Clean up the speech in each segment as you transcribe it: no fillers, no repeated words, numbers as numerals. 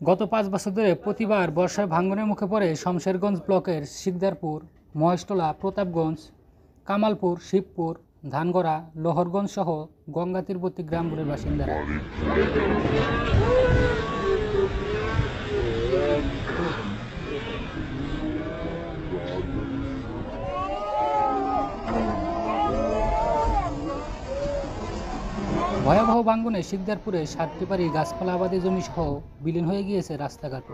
গত ৫ বছর ধরে প্রতিবার বর্ষায় ভাঙনের মুখে পড়ে শমশেরগঞ্জ ব্লকের শিকদারপুর, মহেশতলা, প্রতাপগঞ্জ, কামালপুর, শিবপুর, ধানগড়া, লোহরগঞ্জ সহ গঙ্গা তীরবর্তী গ্রামগুলোর বাসিন্দারা। ভয়াবহ ভাঙনে শিকদারপুরে ৭টি বাড়ি, গাছপালা, আবাদি জমি সহ বিলীন হয়ে গিয়েছে রাস্তাঘাট।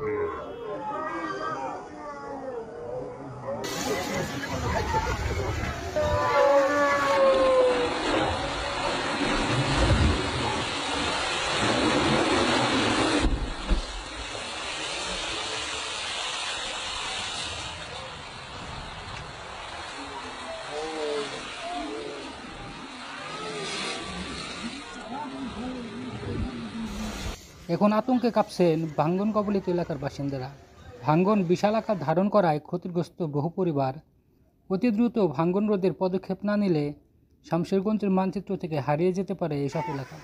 এখন আতঙ্কে কাঁপছেন ভাঙ্গন কবলিত এলাকার বাসিন্দারা। ভাঙ্গন বিশাল আকার ধারণ করায় ক্ষতিগ্রস্ত বহু পরিবার। অতি দ্রুত ভাঙ্গন রোধের পদক্ষেপ না নিলে শমশেরগঞ্জের মানচিত্র থেকে হারিয়ে যেতে পারে এসব এলাকা।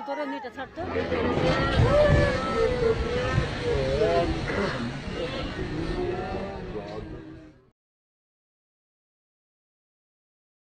তোরে নিটা ছাড়তো।